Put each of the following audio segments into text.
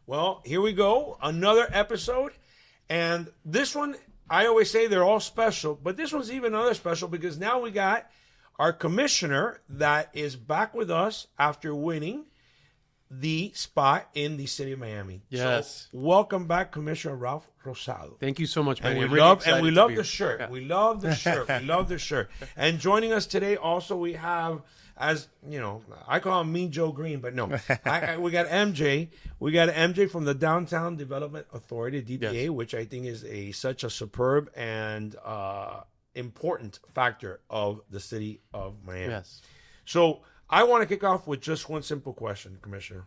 Well, here we go. Another episode. And this one, I always say they're all special, but this one's even another special because now we got our commissioner that is back with us after winning the spot in the city of Miami. Yes. So, welcome back, Commissioner Ralph Rosado. Thank you so much, Manny. And we love the shirt. Yeah. We love the shirt. We love the shirt. And joining us today also we have, as you know, I call him Mean Joe Green, but no, we got MJ. We got MJ from the Downtown Development Authority, DDA, yes, which I think is such a superb and important factor of the city of Miami. Yes. So I want to kick off with just one simple question, Commissioner.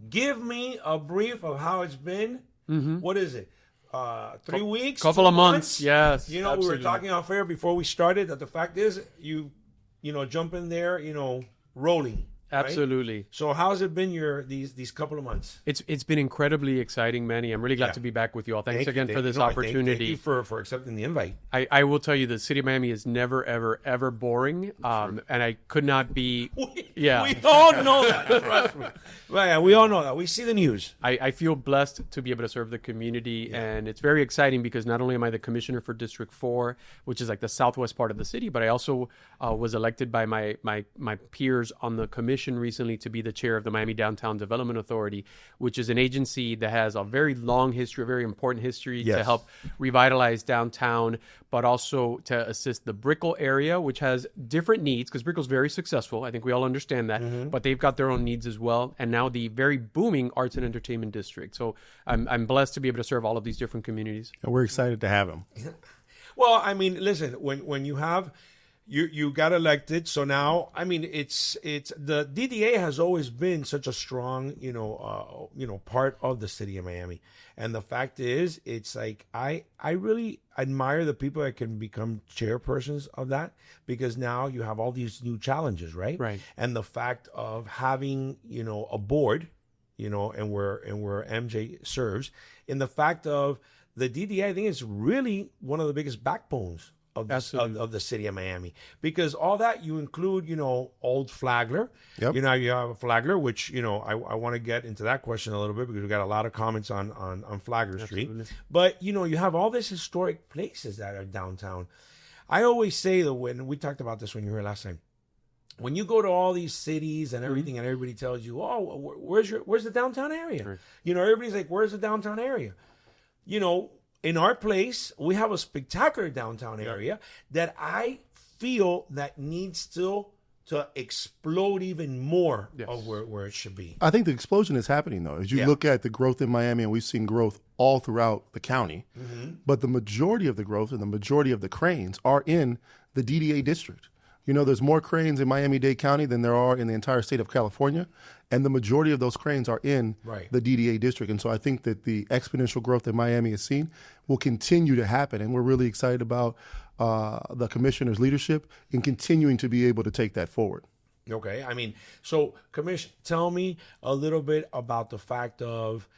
Give me a brief of how it's been. Mm-hmm. What is it? 3 weeks? Couple of months. Yes. You know, absolutely. We were talking off air before we started that the fact is you jump in there, rolling. Absolutely. Right? So how's it been these couple of months? It's been incredibly exciting, Manny. I'm really glad to be back with you all. Thanks again for this opportunity. Thank you for accepting the invite. I will tell you, the city of Miami is never, ever, ever boring. And I could not be... We all know that. Trust me. Right, we all know that. We see the news. I feel blessed to be able to serve the community. Yeah. And it's very exciting because not only am I the commissioner for District 4, which is like the southwest part of the city, but I also was elected by my peers on the commission recently to be the chair of the Miami Downtown Development Authority, which is an agency that has a very long history, a very important history to help revitalize downtown, but also to assist the Brickell area, which has different needs because Brickell's very successful. I think we all understand that, but they've got their own needs as well. And now the very booming Arts and Entertainment District. So I'm blessed to be able to serve all of these different communities. And we're excited to have them. Well, I mean, listen, when you have... You got elected, so now it's the DDA has always been such a strong part of the city of Miami, and the fact is it's like I really admire the people that can become chairpersons of that because now you have all these new challenges, right? And the fact of having a board, and where MJ serves, in the fact of the DDA, I think it's really one of the biggest backbones of the city of Miami, because all that you include, old Flagler. Yep. You have a Flagler, which I want to get into that question a little bit because we got a lot of comments on Flagler Street. But you have all these historic places that are downtown. I always say that when we talked about this when you were here last time, when you go to all these cities and everything, and everybody tells you, "Oh, where's the downtown area?" Right. Everybody's like, "Where's the downtown area?" In our place, we have a spectacular downtown area that I feel that needs still to explode even more of where it should be. I think the explosion is happening, though. As you look at the growth in Miami, and we've seen growth all throughout the county, but the majority of the growth and the majority of the cranes are in the DDA district. There's more cranes in Miami-Dade County than there are in the entire state of California, and the majority of those cranes are in the DDA district. And so I think that the exponential growth that Miami has seen will continue to happen, and we're really excited about the commissioner's leadership in continuing to be able to take that forward. Okay. So, Commissioner, tell me a little bit about the fact of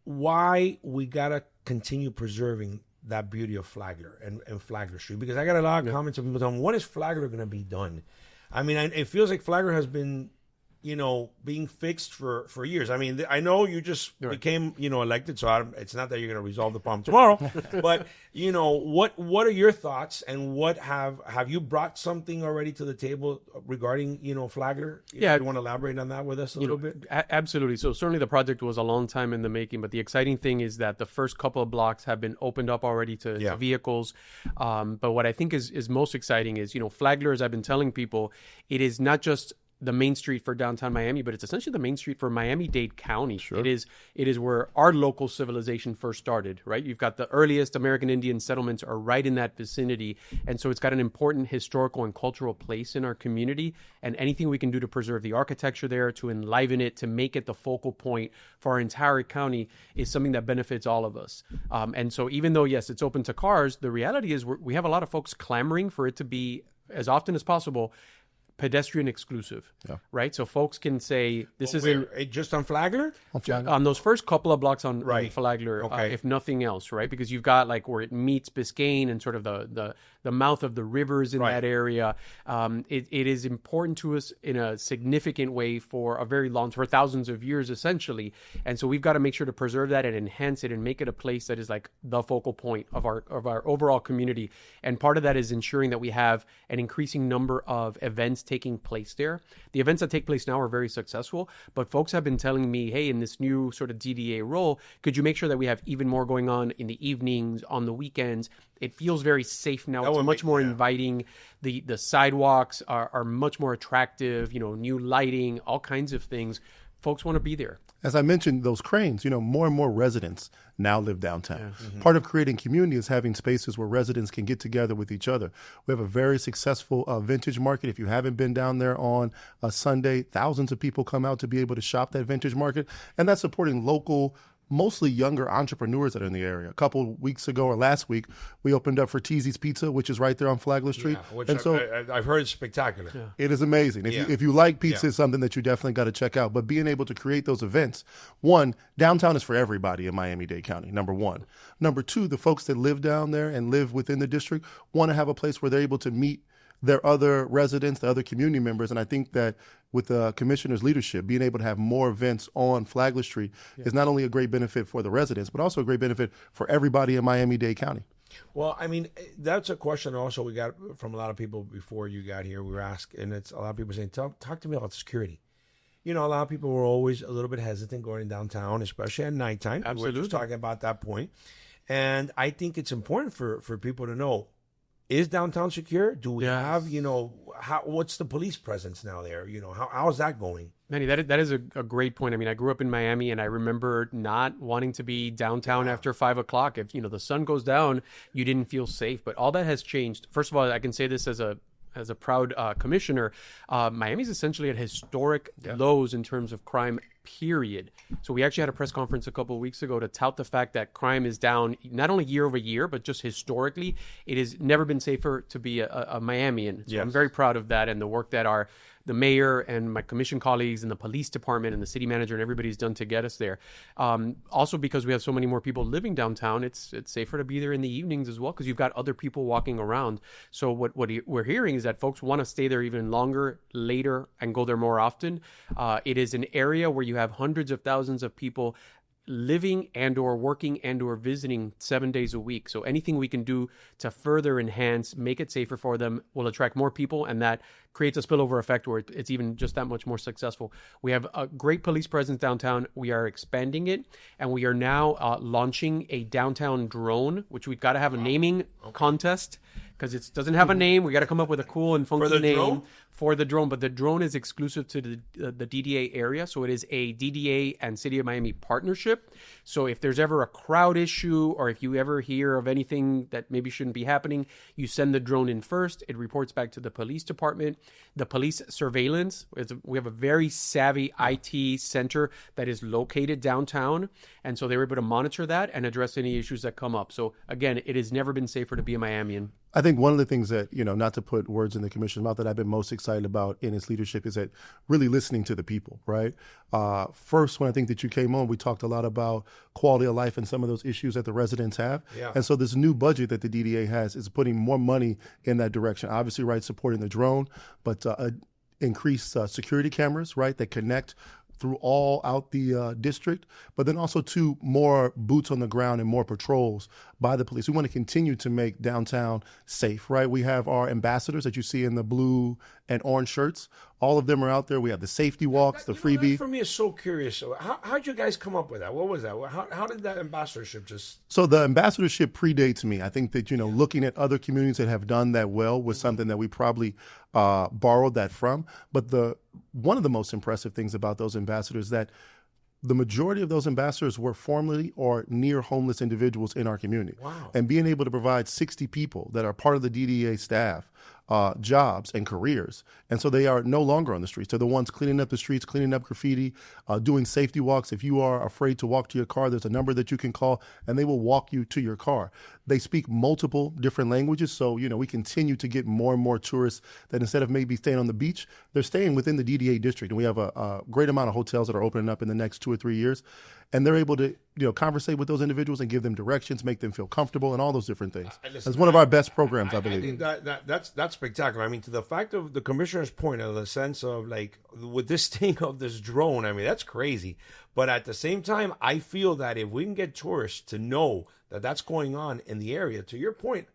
why we got to continue preserving that beauty of Flagler and Flagler Street, because I got a lot of comments of people telling me, when is Flagler going to be done? It feels like Flagler has been, being fixed for years. I know you just became, elected, so it's not that you're going to resolve the problem tomorrow, but, what are your thoughts, and what have you brought something already to the table regarding, Flagler? You want to elaborate on that with us a little bit? Absolutely. So certainly the project was a long time in the making, but the exciting thing is that the first couple of blocks have been opened up already to vehicles. But what I think is most exciting is, Flagler, as I've been telling people, it is not just the main street for downtown Miami, but it's essentially the main street for Miami-Dade County. Sure. It is where our local civilization first started, right? You've got the earliest American Indian settlements are right in that vicinity. And so it's got an important historical and cultural place in our community. And anything we can do to preserve the architecture there, to enliven it, to make it the focal point for our entire county is something that benefits all of us. And so even though, yes, it's open to cars, the reality is we have a lot of folks clamoring for it to be, as often as possible, pedestrian exclusive, right? So folks can say this isn't just on Flagler? On those first couple of blocks on Flagler, if nothing else, right? Because you've got like where it meets Biscayne and sort of the the mouth of the rivers in that area. It is important to us in a significant way for thousands of years, essentially. And so we've got to make sure to preserve that and enhance it and make it a place that is like the focal point of our overall community. And part of that is ensuring that we have an increasing number of events taking place there. The events that take place now are very successful, but folks have been telling me, hey, in this new sort of DDA role, could you make sure that we have even more going on in the evenings, on the weekends? It feels very safe now. It's much more inviting. The sidewalks are much more attractive, new lighting, all kinds of things. Folks want to be there. As I mentioned, those cranes, more and more residents now live downtown. Part of creating community is having spaces where residents can get together with each other. We have a very successful vintage market. If you haven't been down there on a Sunday, thousands of people come out to be able to shop that vintage market. And that's supporting local, mostly younger entrepreneurs that are in the area. A couple weeks ago or last week, we opened up for Teasy's Pizza, which is right there on Flagler Street. Yeah, which I've heard is spectacular. Yeah. It is amazing. If you like pizza, it's something that you definitely got to check out. But being able to create those events, one, downtown is for everybody in Miami-Dade County, number one. Number two, the folks that live down there and live within the district want to have a place where they're able to meet their other residents, the other community members. And I think that with the commissioner's leadership, being able to have more events on Flagler Street is not only a great benefit for the residents, but also a great benefit for everybody in Miami-Dade County. Well, I mean, that's a question also we got from a lot of people before you got here. We were asked, and it's a lot of people saying, talk to me about security. A lot of people were always a little bit hesitant going downtown, especially at nighttime. Absolutely. We're just talking about that point. And I think it's important for people to know, is downtown secure? Do we have, what's the police presence now there? How's that going? Manny, that is a great point. I mean, I grew up in Miami, and I remember not wanting to be downtown after 5 o'clock. If, the sun goes down, you didn't feel safe. But all that has changed. First of all, I can say this as a proud commissioner. Miami's essentially at historic lows in terms of crime, period. So we actually had a press conference a couple of weeks ago to tout the fact that crime is down not only year over year, but just historically. It has never been safer to be a Miamian. So I'm very proud of that and the work that the mayor and my commission colleagues and the police department and the city manager and everybody's done to get us there. Also, because we have so many more people living downtown, it's safer to be there in the evenings as well because you've got other people walking around. So what we're hearing is that folks want to stay there even longer, later, and go there more often. It is an area where you have hundreds of thousands of people living and or working and or visiting 7 days a week. So anything we can do to further enhance, make it safer for them will attract more people, and that creates a spillover effect where it's even just that much more successful. We have a great police presence downtown. We are expanding it, and we are now launching a downtown drone, which we've got to have a naming contest because it doesn't have a name. We got to come up with a cool and funky name for the drone, but the drone is exclusive to the DDA area. So it is a DDA and City of Miami partnership. So if there's ever a crowd issue or if you ever hear of anything that maybe shouldn't be happening, you send the drone in first. It reports back to the police department. The police surveillance, we have a very savvy IT center that is located downtown. And so they're able to monitor that and address any issues that come up. So again, it has never been safer to be a Miamian. I think one of the things that, not to put words in the commission's mouth, that I've been most excited about in its leadership is that really listening to the people, right? First, when I think that you came on, we talked a lot about quality of life and some of those issues that the residents have. Yeah. And so this new budget that the DDA has is putting more money in that direction. Obviously, right, supporting the drone, but increased security cameras, right, that connect through all out the district, but then also more boots on the ground and more patrols by the police. We want to continue to make downtown safe, right? We have our ambassadors that you see in the blue and orange shirts. All of them are out there. We have the safety walks, the freebie. That for me is so curious. How'd you guys come up with that? What was that? How did that ambassadorship just... So the ambassadorship predates me. I think that, looking at other communities that have done that well was something that we probably borrowed that from. But one of the most impressive things about those ambassadors that the majority of those ambassadors were formerly or near homeless individuals in our community. Wow. And being able to provide 60 people that are part of the DDA staff jobs and careers. And so they are no longer on the streets. They're the ones cleaning up the streets, cleaning up graffiti, doing safety walks. If you are afraid to walk to your car, there's a number that you can call, and they will walk you to your car. They speak multiple different languages. So, we continue to get more and more tourists that instead of maybe staying on the beach, they're staying within the DDA district. And we have a great amount of hotels that are opening up in the next 2 or 3 years. And they're able to conversate with those individuals and give them directions, make them feel comfortable, and all those different things. That's one of our best programs, I believe. I think that's spectacular. I mean, to the fact of the commissioner's point, of the sense of like with this thing of this drone, I mean, that's crazy. But at the same time, I feel that if we can get tourists to know that that's going on in the area, to your point,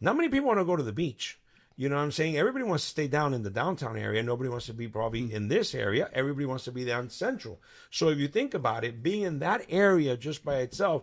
not many people want to go to the beach. You know what I'm saying? Everybody wants to stay down in the downtown area. Nobody wants to be probably in this area. Everybody wants to be down central. So if you think about it, being in that area just by itself,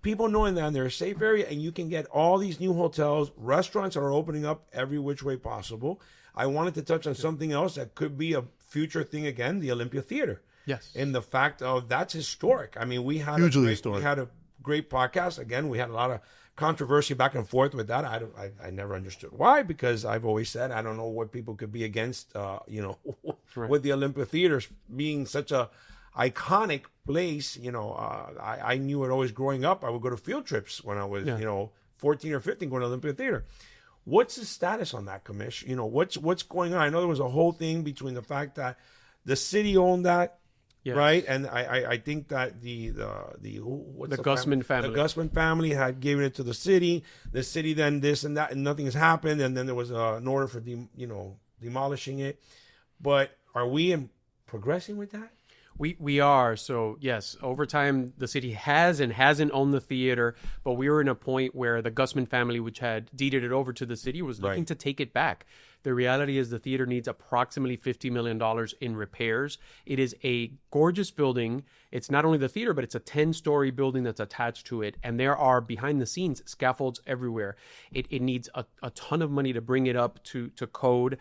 people knowing that they're a safe area, and you can get all these new hotels, restaurants are opening up every which way possible. I wanted to touch on something else that could be a future thing again, the Olympia Theater. Yes. And the fact of that's historic. I mean, we had historic. We had a great podcast. Again, we had a lot of controversy back and forth with that. I never understood why, because I've always said I don't know what people could be against. With the Olympia Theater being such a iconic place. I knew it always growing up. I would go to field trips when I was 14 or 15, going to Olympia Theater. What's the status on that, Commish? What's going on? I know there was a whole thing between the fact that the city owned that. Yes. Right, and I think that the Gusman family. The Gusman family had given it to the city. The city then this and that, and nothing has happened. And then there was an order for demolishing it. But are we progressing with that? We are. So yes, over time the city has and hasn't owned the theater, but we were in a point where the Gusman family, which had deeded it over to the city, was looking to take it back. The reality is the theater needs approximately $50 million in repairs. It is a gorgeous building. It's not only the theater, but it's a 10-story building that's attached to it. And there are, behind the scenes, scaffolds everywhere. It needs a ton of money to bring it up to code.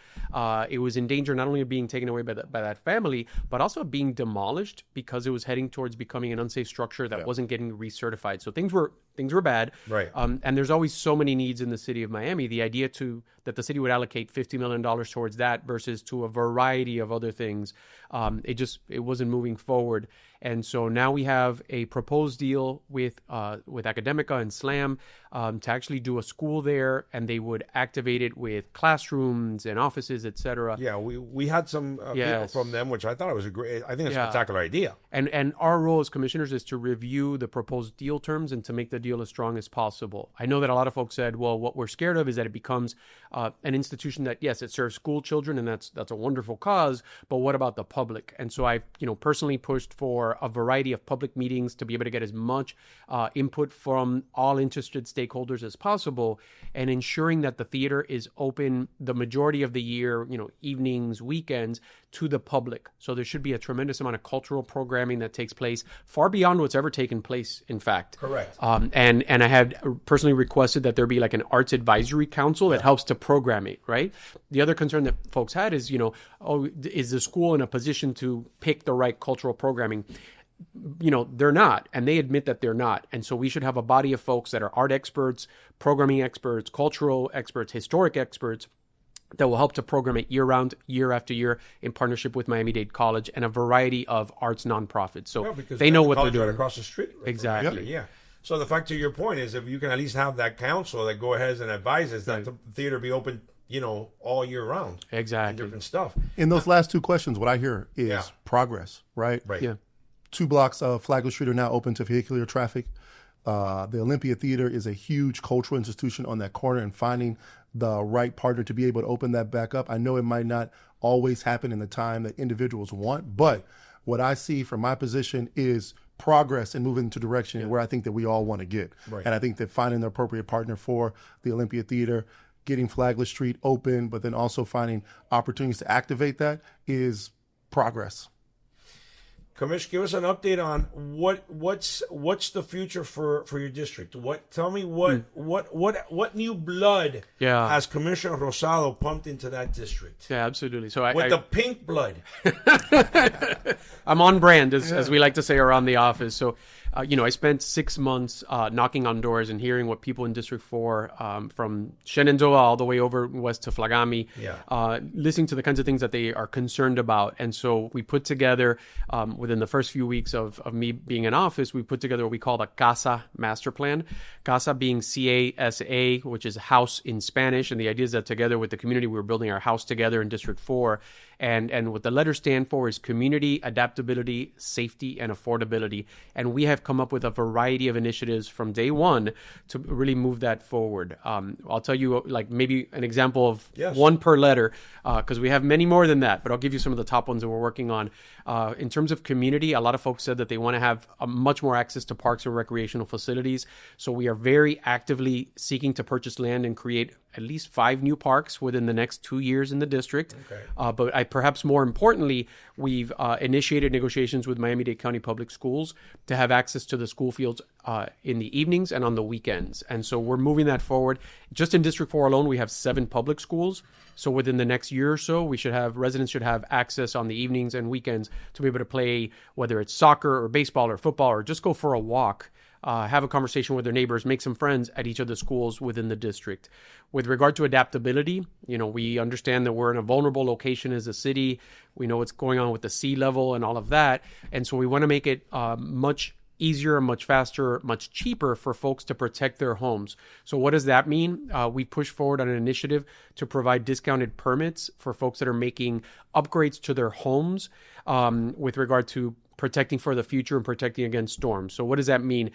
It was in danger not only of being taken away by that family, but also being demolished because it was heading towards becoming an unsafe structure that wasn't getting recertified. So things were bad. Right. And there's always so many needs in the city of Miami. The idea that the city would allocate $50 million towards that versus to a variety of other things, it wasn't moving forward. And so now we have a proposed deal with Academica and SLAM to actually do a school there, and they would activate it with classrooms and offices, etc. Yeah, we had some people from them, which I thought it was a spectacular idea. And our role as commissioners is to review the proposed deal terms and to make the deal as strong as possible. I know that a lot of folks said, well, what we're scared of is that it becomes an institution that, yes, it serves school children, and that's a wonderful cause, but what about the public? And so I personally pushed for a variety of public meetings to be able to get as much input from all interested stakeholders as possible, and ensuring that the theater is open the majority of the year, evenings, weekends, to the public. So there should be a tremendous amount of cultural programming that takes place far beyond what's ever taken place, in fact. Correct. And I had personally requested that there be like an arts advisory council that helps to program it, right? The other concern that folks had is, is the school in a position to pick the right cultural programming? They're not, and they admit that they're not. And so we should have a body of folks that are art experts, programming experts, cultural experts, historic experts, that will help to program it year-round, year after year, in partnership with Miami-Dade College and a variety of arts nonprofits. So they know what they're doing. Right across the street. Exactly. Yeah. So the fact to your point is, if you can at least have that council that go ahead and advises that the theater be open, all year round. Exactly. And different stuff. In those last two questions, what I hear is progress, right? Right. Yeah. 2 blocks of Flagler Street are now open to vehicular traffic. The Olympia Theater is a huge cultural institution on that corner, and finding the right partner to be able to open that back up. I know it might not always happen in the time that individuals want, but what I see from my position is progress and moving into direction where I think that we all want to get. Right. And I think that finding the appropriate partner for the Olympia Theater, getting Flagler Street open, but then also finding opportunities to activate that is progress. Commish, give us an update on what's the future for your district. Tell me what new blood has Commissioner Rosado pumped into that district? Yeah, absolutely. So the pink blood. I'm on brand, as we like to say around the office. So I spent 6 months knocking on doors and hearing what people in District 4, from Shenandoah all the way over west to Flagami, listening to the kinds of things that they are concerned about. And so we put together, within the first few weeks of me being in office, we put together what we call the CASA master plan. CASA being C-A-S-A, which is house in Spanish. And the idea is that together with the community, we were building our house together in District 4. And what the letters stand for is community, adaptability, safety, and affordability. And we have come up with a variety of initiatives from day one to really move that forward. I'll tell you like maybe an example of one per letter, because we have many more than that, but I'll give you some of the top ones that we're working on. In terms of community, a lot of folks said that they want to have much more access to parks or recreational facilities. So we are very actively seeking to purchase land and create at least 5 new parks within the next 2 years in the district. Okay. But perhaps more importantly, we've initiated negotiations with Miami-Dade County Public Schools to have access to the school fields in the evenings and on the weekends. And so we're moving that forward. Just in District 4 alone, we have 7 public schools. So within the next year or so, residents should have access on the evenings and weekends to be able to play, whether it's soccer or baseball or football, or just go for a walk. Have a conversation with their neighbors, make some friends at each of the schools within the district. With regard to adaptability, we understand that we're in a vulnerable location as a city. We know what's going on with the sea level and all of that. And so we want to make it much easier, much faster, much cheaper for folks to protect their homes. So what does that mean? We push forward on an initiative to provide discounted permits for folks that are making upgrades to their homes with regard to protecting for the future and protecting against storms. So what does that mean?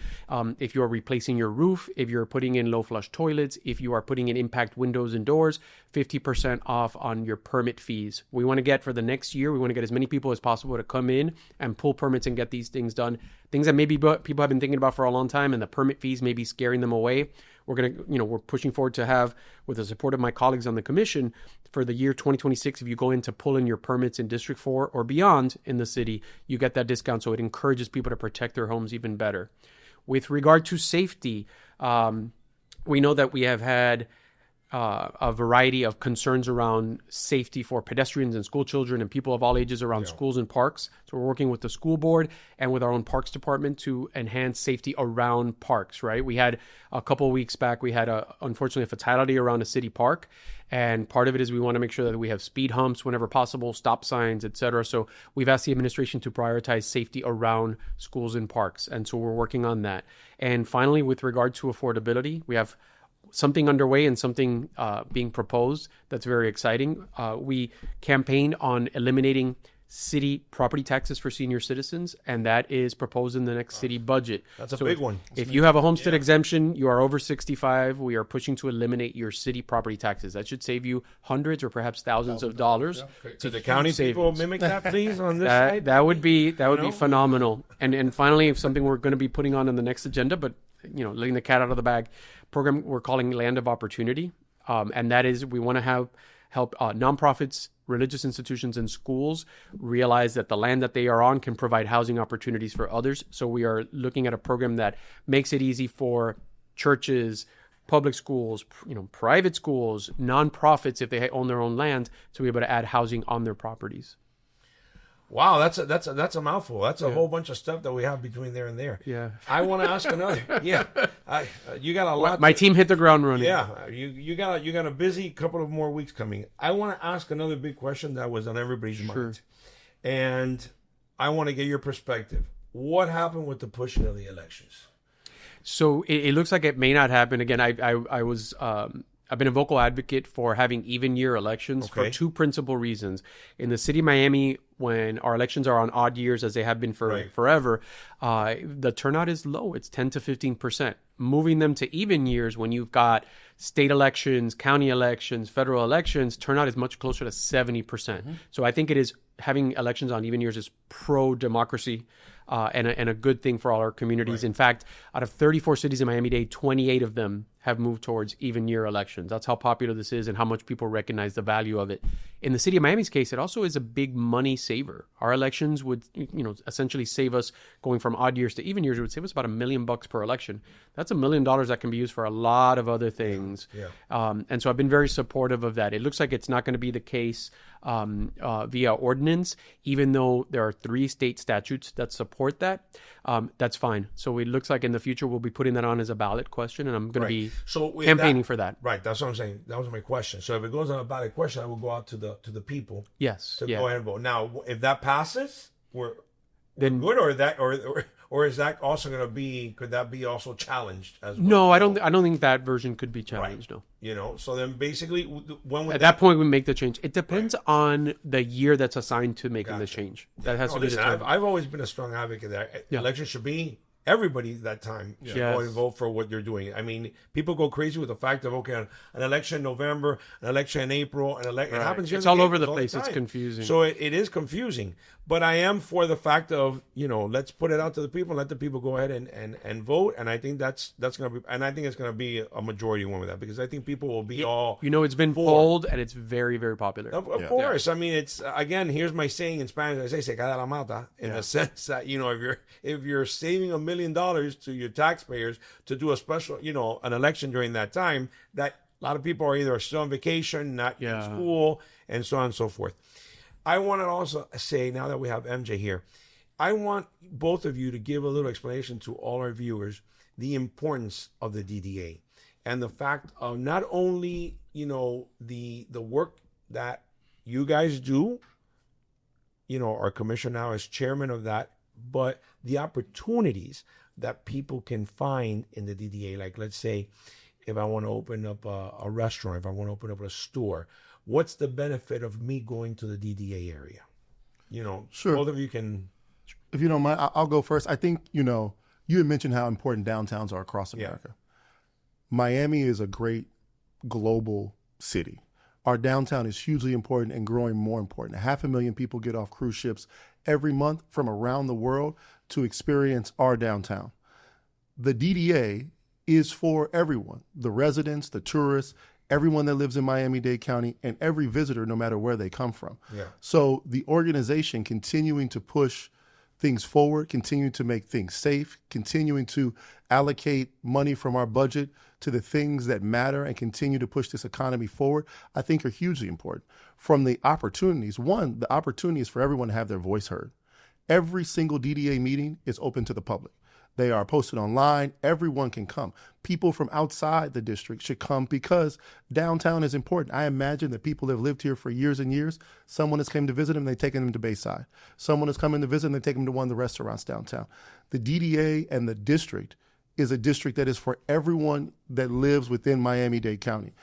If you're replacing your roof, if you're putting in low flush toilets, if you are putting in impact windows and doors, 50% off on your permit fees. We want to get for the next year, we want to get as many people as possible to come in and pull permits and get these things done. Things that maybe people have been thinking about for a long time, and the permit fees may be scaring them away. We're pushing forward to have, with the support of my colleagues on the commission, for the year 2026, if you go in to pull in your permits in District 4 or beyond in the city, you get that discount. So it encourages people to protect their homes even better. With regard to safety, we know that we have had a variety of concerns around safety for pedestrians and school children and people of all ages around schools and parks. So we're working with the school board and with our own parks department to enhance safety around parks, right? We had a couple of weeks back, unfortunately, a fatality around a city park. And part of it is we want to make sure that we have speed humps whenever possible, stop signs, et cetera. So we've asked the administration to prioritize safety around schools and parks. And so we're working on that. And finally, with regard to affordability, we have something underway and something being proposed that's very exciting. We campaign on eliminating city property taxes for senior citizens, and that is proposed in the next city budget. That's a big one. If you have a homestead exemption, you are over 65, we are pushing to eliminate your city property taxes. That should save you hundreds or perhaps thousands of dollars. Yeah. Could the county people mimic that, please, on this side? That would be phenomenal. And finally, something we're going to be putting on the next agenda, but letting the cat out of the bag, program we're calling Land of Opportunity. And that is, we want to help nonprofits, religious institutions, and schools realize that the land that they are on can provide housing opportunities for others. So we are looking at a program that makes it easy for churches, public schools, private schools, nonprofits, if they own their own land, to be able to add housing on their properties. Wow, that's a mouthful. That's a whole bunch of stuff that we have between there and there. Yeah. I want to ask another. Yeah. You got a lot. My team hit the ground running. Yeah. You got a busy couple of more weeks coming. I want to ask another big question that was on everybody's mind. And I want to get your perspective. What happened with the pushing of the elections? So it looks like it may not happen again. I've been a vocal advocate for having even year elections for 2 principal reasons. In the city of Miami, when our elections are on odd years, as they have been for forever, the turnout is low. It's 10 to 15%. Moving them to even years, when you've got state elections, county elections, federal elections, turnout is much closer to 70%. Mm-hmm. So I think it is, having elections on even years is pro-democracy. And a good thing for all our communities. Right. In fact, out of 34 cities in Miami-Dade, 28 of them have moved towards even year elections. That's how popular this is and how much people recognize the value of it. In the city of Miami's case, it also is a big money saver. Our elections would, essentially save us, going from odd years to even years, it would save us about $1 million per election. That's $1 million that can be used for a lot of other things. Yeah. And so I've been very supportive of that. It looks like it's not going to be the case via ordinance, even though there are 3 state statutes that support that. That's fine. So it looks like in the future we'll be putting that on as a ballot question, and I'm going to be campaigning for that. Right. That's what I'm saying. That was my question. So if it goes on a ballot question, I will go out to the people. Yes. To go ahead and vote. Now, if that passes, we're good, or is that also going to be? Could that be also challenged as well? No, I don't think that version could be challenged. Right. No. So then basically, when would at that point we make the change. It depends on the year that's assigned to making the change. That has to be determined. I've always been a strong advocate that election should be. Everybody that time should go and vote for what you're doing. I mean, people go crazy with the fact of, okay, an election in November, an election in April, it happens. It's all over the place. It's confusing. So it is confusing. But I am for the fact of, let's put it out to the people and let the people go ahead and vote. And I think that's going to be, and I think it's going to be a majority one with that, because I think people will be all. It's been polled and it's very, very popular. Of course. I mean, it's, again, here's my saying in Spanish. I say, se cae la mata, in the sense that, if you're saving $1 million to your taxpayers to do a special, an election during that time, that a lot of people are either still on vacation, not in school, and so on and so forth. I want to also say, now that we have MJ here, I want both of you to give a little explanation to all our viewers the importance of the DDA and the fact of not only, the work that you guys do, our commission now is chairman of that, but the opportunities that people can find in the DDA. Like, let's say, if I want to open up a restaurant, if I want to open up a store, what's the benefit of me going to the DDA area? Sure. Both of you can. If you don't mind, I'll go first. I think, you had mentioned how important downtowns are across America. Miami is a great global city. Our downtown is hugely important and growing more important. 500,000 people get off cruise ships every month from around the world to experience our downtown. The DDA is for everyone, the residents, the tourists, everyone that lives in Miami-Dade County, and every visitor, no matter where they come from. So the organization continuing to push things forward, continuing to make things safe, continuing to allocate money from our budget to the things that matter and continue to push this economy forward, I think are hugely important. From the opportunities, one, the opportunity is for everyone to have their voice heard. Every single DDA meeting is open to the public. They are posted online. Everyone can come. People from outside the district should come because downtown is important. I imagine that people have lived here for years and years. Someone has come to visit them, they've taken them to Bayside. Someone has come in to visit them, they've taken them to one of the restaurants downtown. The DDA and the district is a district that is for everyone that lives within Miami-Dade County.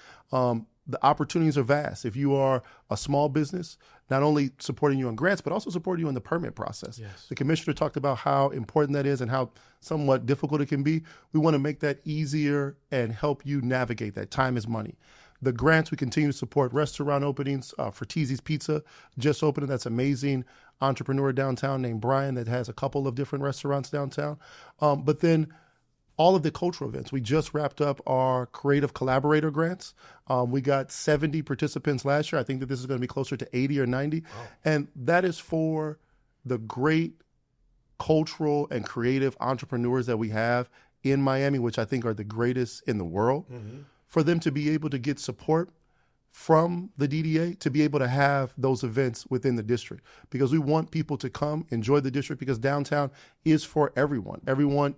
The opportunities are vast. If you are a small business, not only supporting you on grants, but also supporting you in the permit process. The commissioner talked about how important that is and how somewhat difficult it can be. We want to make that easier and help you navigate that. Time is money. The grants, we continue to support restaurant openings. Fertizzi's Pizza just opened. That's amazing entrepreneur downtown named Brian that has a couple of different restaurants downtown. But then all of the cultural events. We just wrapped up our creative collaborator grants. We got 70 participants last year. I think that this is going to be closer to 80 or 90. Wow. And that is for the great cultural and creative entrepreneurs that we have in Miami, which I think are the greatest in the world, for them to be able to get support from the DDA to be able to have those events within the district, because we want people to come enjoy the district, because downtown is for everyone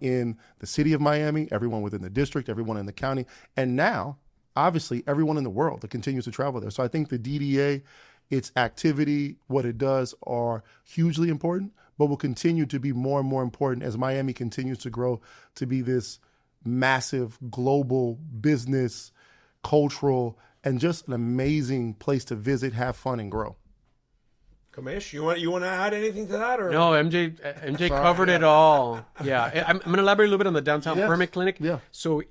in the city of Miami, everyone within the district, everyone in the county, and now obviously everyone in the world that continues to travel there. So I think the DDA, its activity, what it does are hugely important, but will continue to be more and more important as Miami continues to grow to be this massive global business, cultural, and just an amazing place to visit, have fun, and grow. Commish, you want to add anything to that? Or? No, MJ covered it all. Yeah, I'm going to elaborate a little bit on the downtown permit clinic. Yeah. So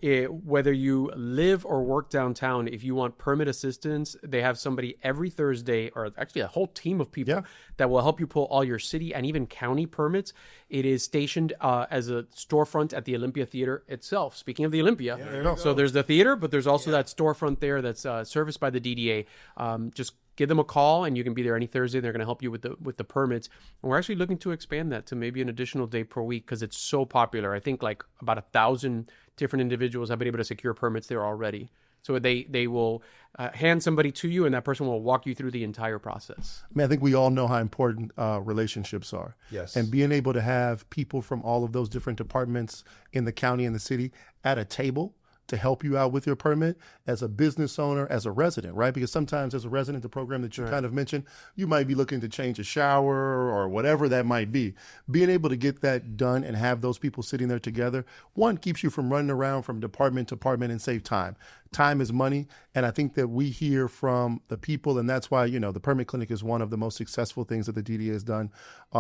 whether you live or work downtown, if you want permit assistance, they have somebody every Thursday, or actually a whole team of people that will help you pull all your city and even county permits. It is stationed as a storefront at the Olympia Theater itself. Speaking of the Olympia, so there's the theater, but there's also that storefront there that's serviced by the DDA. Just give them a call, and you can be there any Thursday. They're going to help you with the permits. And we're actually looking to expand that to maybe an additional day per week because it's so popular. I think like about 1,000 different individuals have been able to secure permits there already. So they will hand somebody to you, and that person will walk you through the entire process. I mean, I think we all know how important relationships are. Yes. And being able to have people from all of those different departments in the county and the city at a table to help you out with your permit as a business owner, as a resident, right? Because sometimes as a resident, the program that you kind of mentioned, you might be looking to change a shower or whatever that might be. Being able to get that done and have those people sitting there together, one, keeps you from running around from department to department and save time. Time is money. And I think that we hear from the people, and that's why, the permit clinic is one of the most successful things that the DDA has done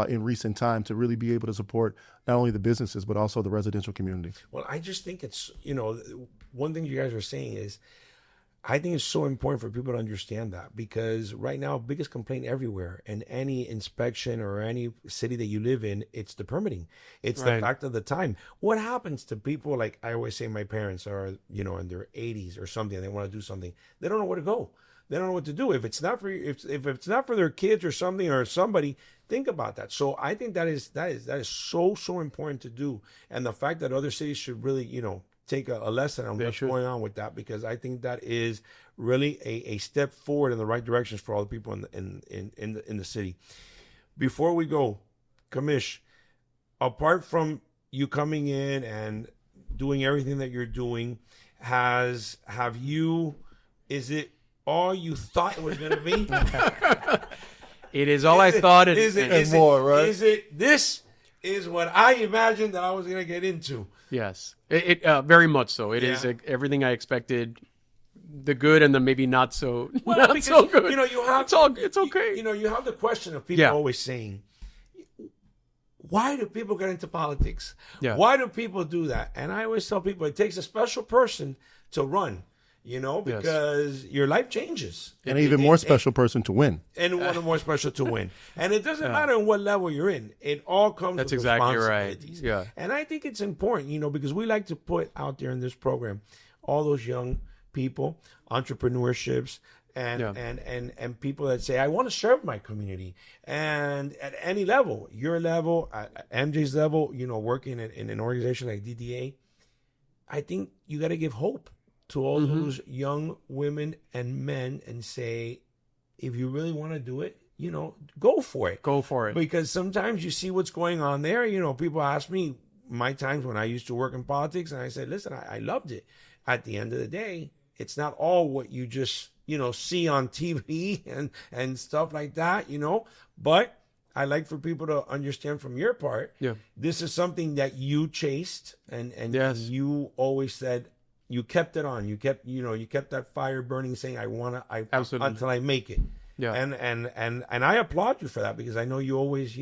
in recent time to really be able to support not only the businesses, but also the residential community. Well, I just think it's, one thing you guys are saying is, I think it's so important for people to understand that, because right now, biggest complaint everywhere in any inspection or any city that you live in, it's the permitting. It's the fact of the time. What happens to people, like I always say, my parents are, in their 80s or something, and they want to do something. They don't know where to go. They don't know what to do. If it's not for if it's not for their kids or something or somebody, think about that. So I think that is so important to do, and the fact that other cities should really, take a lesson on what's going on with that, because I think that is really a step forward in the right directions for all the people in the city. Before we go, Commish, apart from you coming in and doing everything that you're doing, is it all you thought it was going to be? It is all I thought, and more, right? This is what I imagined that I was going to get into. Yes, it very much so. It is everything I expected. The good and the maybe not so so good. You have it's okay. You have the question of people always saying, why do people get into politics? Yeah. Why do people do that? And I always tell people it takes a special person to run. Because your life changes. And an even more special person to win. And one more special to win. And it doesn't matter what level you're in. It all comes with responsibilities. Right. Yeah. And I think it's important, because we like to put out there in this program all those young people, entrepreneurships, and people that say, I want to serve my community. And at any level, your level, at MJ's level, working in an organization like DDA, I think you got to give hope to all those young women and men and say, if you really want to do it, go for it. Go for it. Because sometimes you see what's going on there. People ask me my times when I used to work in politics, and I said, listen, I loved it. At the end of the day, it's not all what you just, see on TV and stuff like that, But I like for people to understand from your part, this is something that you chased and you always said, you kept it on. You kept that fire burning, saying, absolutely, until I make it. Yeah. And I applaud you for that, because I know you always,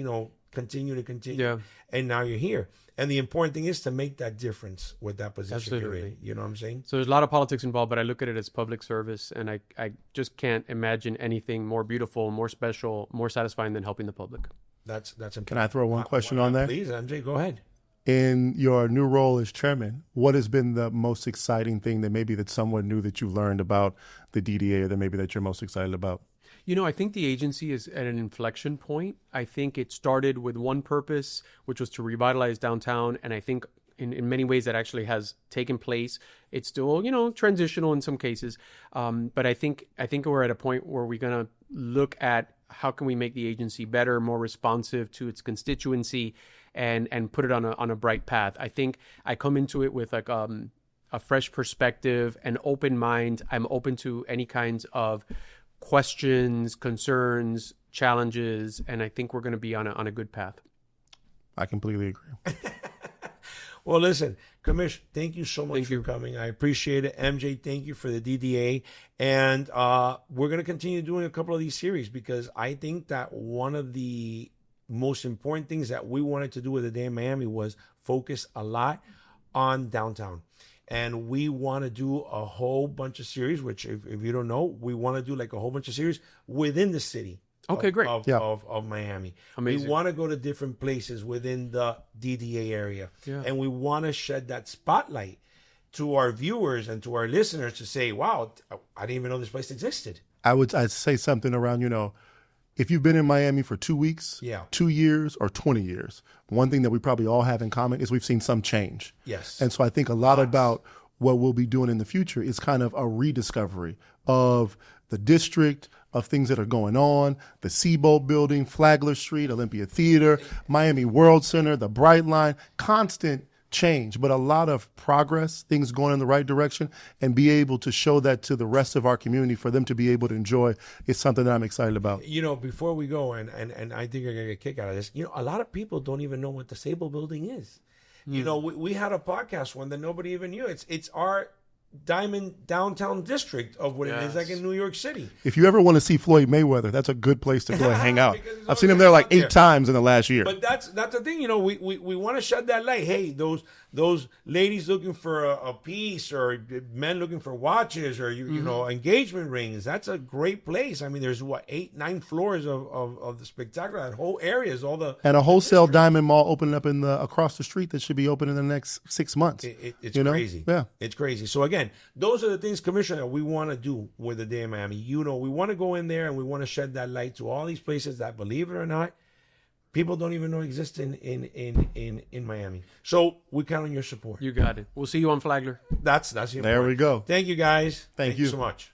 continue. Yeah. And now you're here. And the important thing is to make that difference with that position you're in. You know what I'm saying? So there's a lot of politics involved, but I look at it as public service, and I just can't imagine anything more beautiful, more special, more satisfying than helping the public. That's important. Can I throw one question on there? Please, MJ, go ahead. In your new role as chairman, what has been the most exciting thing that someone new that you learned about the DDA, or that you're most excited about? I think the agency is at an inflection point. I think it started with one purpose, which was to revitalize downtown. And I think in many ways that actually has taken place. It's still, transitional in some cases. But I think we're at a point where we're going to look at how can we make the agency better, more responsive to its constituency, and put it on a bright path. I think I come into it with a fresh perspective, an open mind. I'm open to any kinds of questions, concerns, challenges, and I think we're going to be on a good path. I completely agree. Well, listen, Commish, thank you so much for coming. I appreciate it. MJ, thank you for the DDA. And we're going to continue doing a couple of these series, because I think that one of the most important things that we wanted to do with the day in Miami was focus a lot on downtown. And we want to do a whole bunch of series, which if you don't know, we want to do like a whole bunch of series within the city. Okay, great. Of Miami. Amazing. We want to go to different places within the DDA area. Yeah. And we want to shed that spotlight to our viewers and to our listeners to say, wow, I didn't even know this place existed. I'd say something around, if you've been in Miami for 2 weeks, 2 years, or 20 years, one thing that we probably all have in common is we've seen some change. Yes. And so I think a lot about what we'll be doing in the future is kind of a rediscovery of the district, of things that are going on, the Seabolt Building, Flagler Street, Olympia Theater, Miami World Center, the Bright Line, constant change, but a lot of progress, things going in the right direction, and be able to show that to the rest of our community for them to be able to enjoy is something that I'm excited about. You know, before we go, and I think you're going to get a kick out of this, you know, a lot of people don't even know what the Sable Building is. You know, we had a podcast one that nobody even knew. It's our Diamond downtown district of what it is like in New York City. If you ever want to see Floyd Mayweather, that's a good place to go and hang out. I've seen him there like 8 times in the last year. But that's the thing, you know, we want to shed that light. Hey, those ladies looking for a piece, or men looking for watches, or you know, engagement rings. That's a great place. I mean, there's 8, 9 floors of the spectacular. That whole area is all the and a wholesale diamond mall opening up across the street that should be open in the next 6 months. It's crazy. Yeah, it's crazy. So again, those are the things, Commissioner, we want to do with the Day of Miami. You know, we want to go in there and we want to shed that light to all these places that, believe it or not, people don't even know exist in Miami. So we count on your support. You got it. We'll see you on Flagler. That's the there we go. Thank you, guys. Thank you so much.